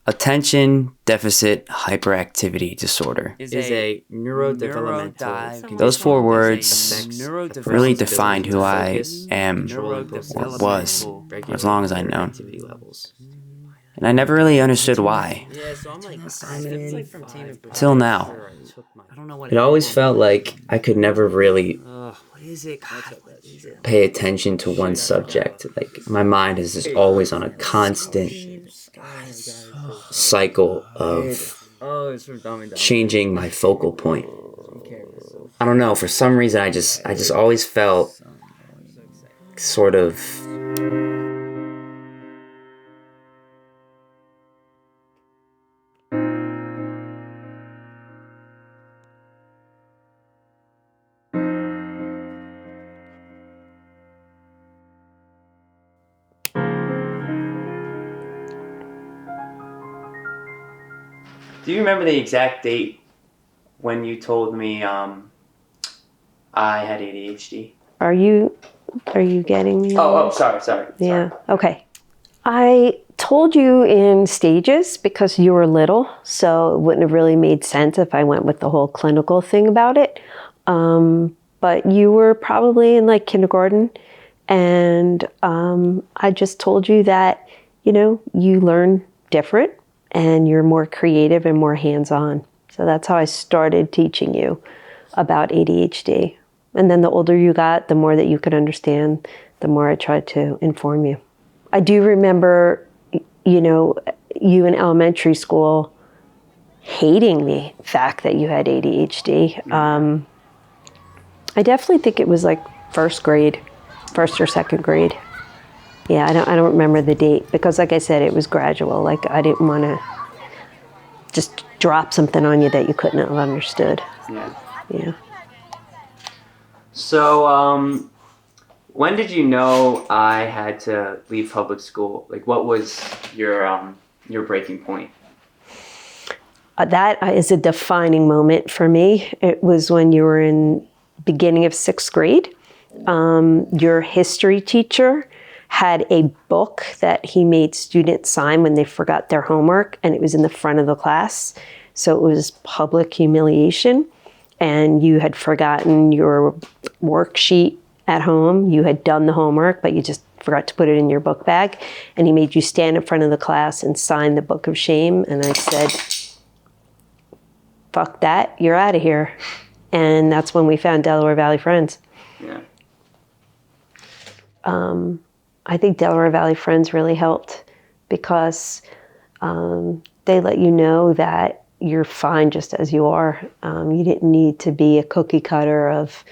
Attention deficit hyperactivity disorder is a neurodevelopmental. Those four words really defined who I am or was for as long as I've known. And I never really understood why. Till now. It always felt like I could never really pay attention to one subject. Like my mind is just always on a constant cycle of changing my focal point. I don't know, for some reason I just always felt sort of Do you remember the exact date when you told me I had ADHD? Are you getting me? Sorry. Yeah. Okay. I told you in stages because you were little, so it wouldn't have really made sense if I went with the whole clinical thing about it. But you were probably in like kindergarten, and I just told you that, you learn different and you're more creative and more hands-on. So that's how I started teaching you about ADHD. And then the older you got, the more that you could understand, the more I tried to inform you. I do remember, you in elementary school hating the fact that you had ADHD. I definitely think it was like first or second grade. Yeah, I don't remember the date because, like I said, it was gradual. Like I didn't want to just drop something on you that you couldn't have understood. Yeah. So, when did you know I had to leave public school? Like, what was your breaking point? That is a defining moment for me. It was when you were in beginning of 6th grade. Your history teacher had a book that he made students sign when they forgot their homework, and it was in the front of the class. So it was public humiliation, and you had forgotten your worksheet at home. You had done the homework, but you just forgot to put it in your book bag, and he made you stand in front of the class and sign the book of shame. And I said, fuck that, you're out of here. And that's when we found Delaware Valley Friends. Yeah. I think Delaware Valley Friends really helped because they let you know that you're fine just as you are. You didn't need to be a cookie cutter of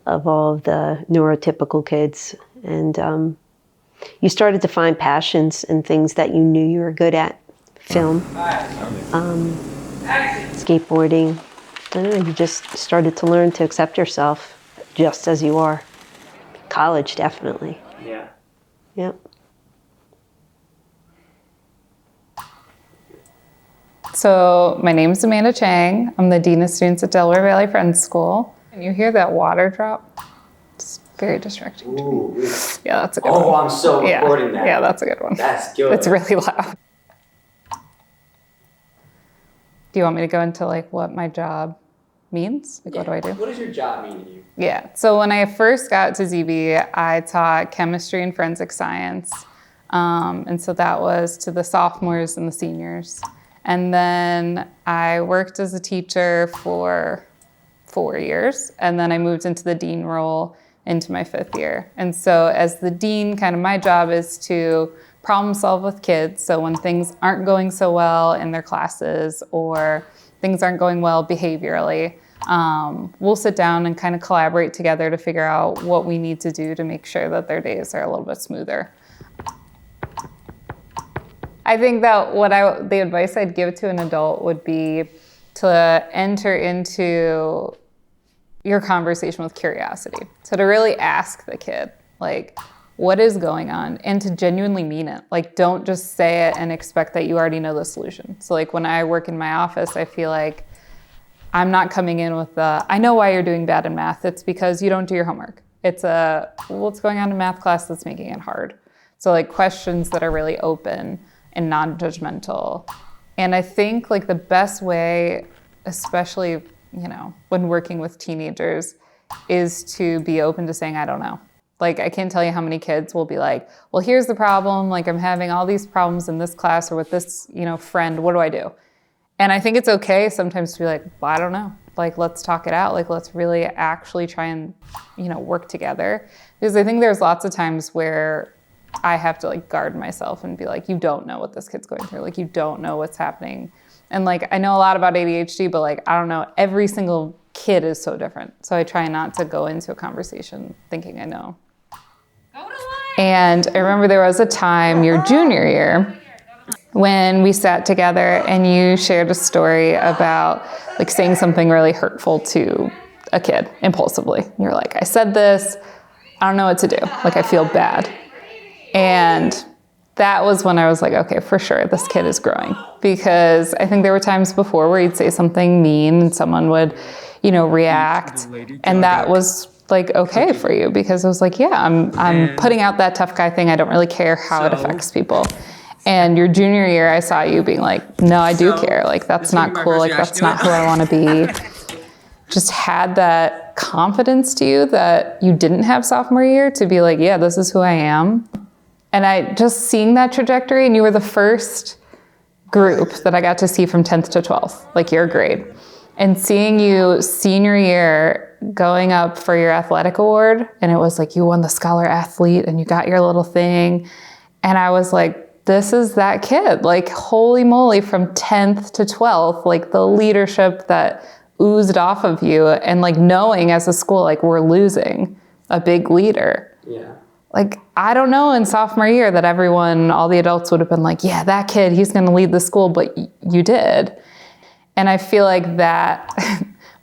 all of the neurotypical kids. And you started to find passions and things that you knew you were good at. Film, skateboarding. I don't know, you just started to learn to accept yourself just as you are. College, definitely. Yeah. Yep. So my name is Amanda Chang. I'm the Dean of Students at Delaware Valley Friends School. And you hear that water drop? It's very distracting to me. Yeah, that's a good one. Oh, I'm so recording that. Yeah, that's a good one. That's good. It's really loud. Do you want me to go into like what my job means? Like, what do I do? What does your job mean to you? Yeah, so when I first got to ZB, I taught chemistry and forensic science. And so that was to the sophomores and the seniors. And then I worked as a teacher for 4 years. And then I moved into the dean role into my 5th year. And so as the dean, kind of my job is to problem solve with kids. So when things aren't going so well in their classes or things aren't going well behaviorally, we'll sit down and kind of collaborate together to figure out what we need to do to make sure that their days are a little bit smoother. I think that the advice I'd give to an adult would be to enter into your conversation with curiosity. So to really ask the kid, like, what is going on? And to genuinely mean it. Like, don't just say it and expect that you already know the solution. So like when I work in my office, I feel like I'm not coming in with I know why you're doing bad in math. It's because you don't do your homework. It's what's going on in math class that's making it hard. So like questions that are really open and non-judgmental. And I think like the best way, especially, when working with teenagers, is to be open to saying, I don't know. Like, I can't tell you how many kids will be like, well, here's the problem. Like, I'm having all these problems in this class or with this, friend. What do I do? And I think it's okay sometimes to be like, well, I don't know. Like, let's talk it out. Like, let's really actually try and, work together. Because I think there's lots of times where I have to like guard myself and be like, you don't know what this kid's going through. Like, you don't know what's happening. And like, I know a lot about ADHD, but like, I don't know, every single kid is so different. So I try not to go into a conversation thinking I know. And I remember there was a time your junior year when we sat together and you shared a story about like saying something really hurtful to a kid impulsively. You're like, I said this, I don't know what to do. Like, I feel bad. And that was when I was like, okay, for sure, this kid is growing. Because I think there were times before where you'd say something mean and someone would, react. And that was like okay for you because it was like, yeah, I'm putting out that tough guy thing. I don't really care how it affects people. And your junior year, I saw you being like, no, I do care. Like, that's not cool. Like, that's not who I want to be. Just had that confidence to you that you didn't have sophomore year to be like, yeah, this is who I am. And I just seeing that trajectory, and you were the first group that I got to see from 10th to 12th, like your grade. And seeing you senior year going up for your athletic award, and it was like you won the scholar athlete and you got your little thing. And I was like, this is that kid, like holy moly, from 10th to 12th, like the leadership that oozed off of you, and like knowing as a school, like we're losing a big leader. Yeah. Like, I don't know in sophomore year that all the adults would have been like, yeah, that kid, he's going to lead the school, but you did. And I feel like that,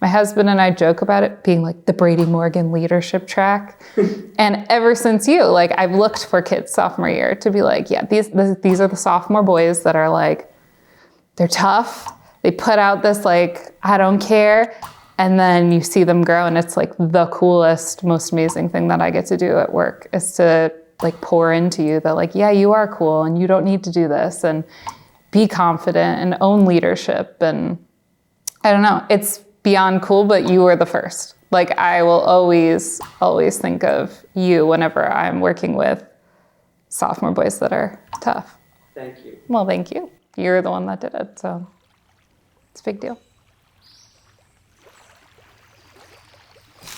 my husband and I joke about it being like the Brady Morgan leadership track. And ever since you, like, I've looked for kids sophomore year to be like, yeah, these are the sophomore boys that are like, they're tough. They put out this like, I don't care. And then you see them grow, and it's like the coolest, most amazing thing that I get to do at work is to like pour into you that like, yeah, you are cool and you don't need to do this, and be confident and own leadership. And I don't know, it's beyond cool, but you were the first. Like, I will always, always think of you whenever I'm working with sophomore boys that are tough. Thank you. Well, thank you. You're the one that did it, so it's a big deal.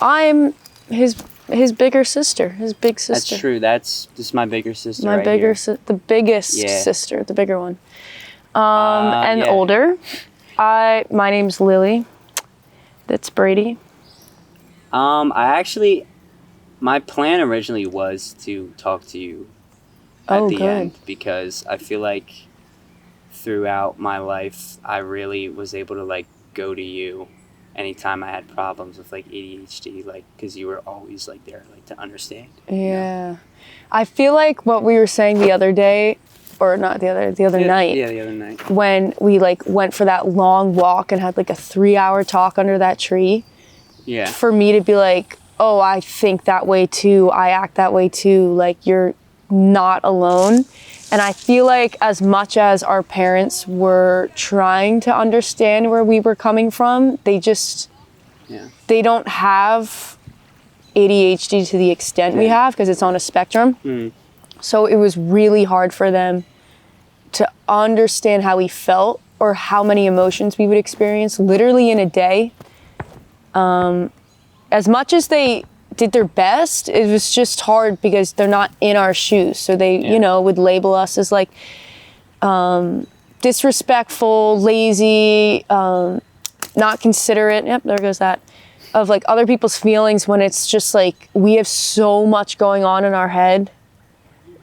I'm his bigger sister, his big sister. That's true. This is my bigger sister. My right bigger, here. the biggest sister, the bigger one. And older. My name's Lily. That's Brady. My plan originally was to talk to you at the end, because I feel like throughout my life, I really was able to like go to you anytime I had problems with like ADHD, like, because you were always like there, like, to understand. Yeah. I feel like what we were saying the other day, or not the other night. Yeah, the other night. When we like went for that long walk and had like a 3-hour talk under that tree. Yeah. For me to be like, oh, I think that way too. I act that way too. Like, you're not alone. And I feel like as much as our parents were trying to understand where we were coming from, they don't have ADHD to the extent we have, because it's on a spectrum. Mm. So it was really hard for them to understand how we felt or how many emotions we would experience literally in a day. As much as they did their best, it was just hard because they're not in our shoes. So they, would label us as like disrespectful, lazy, not considerate. Yep, there goes that. Of like other people's feelings, when it's just like we have so much going on in our head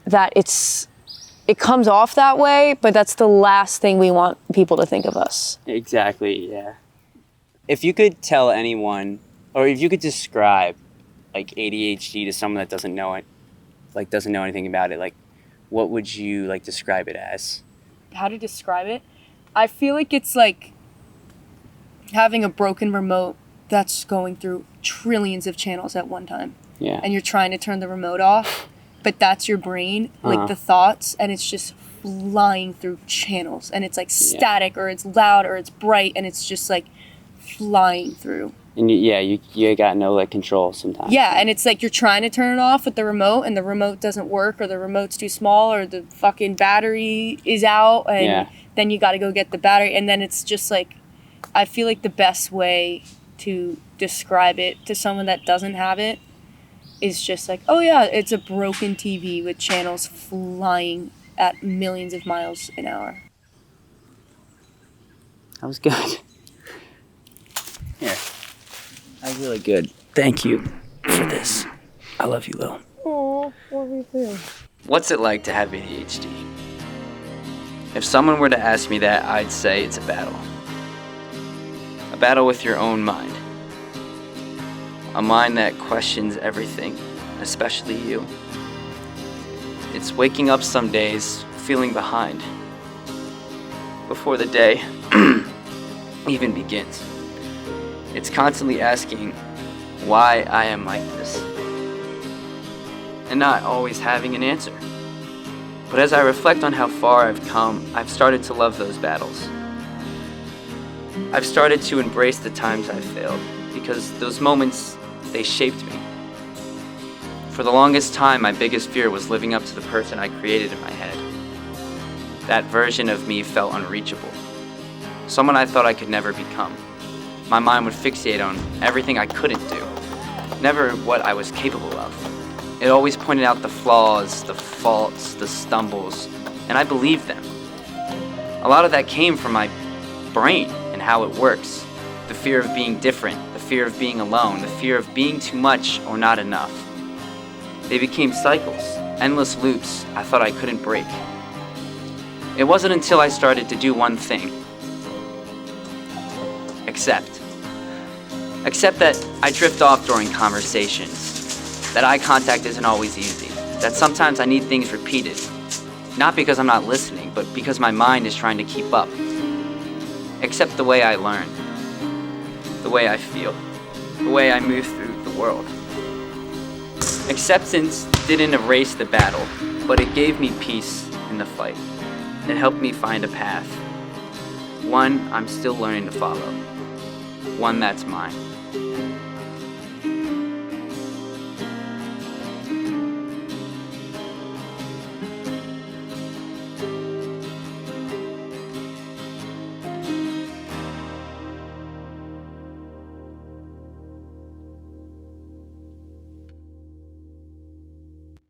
that it comes off that way, but that's the last thing we want people to think of us. Exactly, yeah. If you could tell anyone, or if you could describe like ADHD to someone that doesn't know it, like doesn't know anything about it, like what would you like describe it as? How to describe it? I feel like it's like having a broken remote that's going through trillions of channels at one time. Yeah. And you're trying to turn the remote off, but that's your brain, like the thoughts, and it's just flying through channels, and it's like static, or it's loud, or it's bright, and it's just like flying through. And you got no like control sometimes. Yeah, and it's like you're trying to turn it off with the remote, and the remote doesn't work, or the remote's too small, or the fucking battery is out, and then you got to go get the battery, and then it's just like, I feel like the best way to describe it to someone that doesn't have it is just like, oh yeah, it's a broken TV with channels flying at millions of miles an hour. That was good. Here. That was really good. Thank you for this. I love you, Lil. Oh, love you too. What's it like to have ADHD? If someone were to ask me that, I'd say it's a battle. A battle with your own mind. A mind that questions everything, especially you. It's waking up some days feeling behind before the day even begins. It's constantly asking why I am like this and not always having an answer. But as I reflect on how far I've come, I've started to love those battles. I've started to embrace the times I've failed because those moments, they shaped me. For the longest time, my biggest fear was living up to the person I created in my head. That version of me felt unreachable. Someone I thought I could never become. My mind would fixate on everything I couldn't do, never what I was capable of. It always pointed out the flaws, the faults, the stumbles, and I believed them. A lot of that came from my brain and how it works. The fear of being different, the fear of being alone, the fear of being too much or not enough. They became cycles, endless loops I thought I couldn't break. It wasn't until I started to do one thing. Accept. Accept that I drift off during conversations, that eye contact isn't always easy, that sometimes I need things repeated, not because I'm not listening, but because my mind is trying to keep up. Accept the way I learn, the way I feel, the way I move through the world. Acceptance didn't erase the battle, but it gave me peace in the fight. It helped me find a path, one I'm still learning to follow, one that's mine.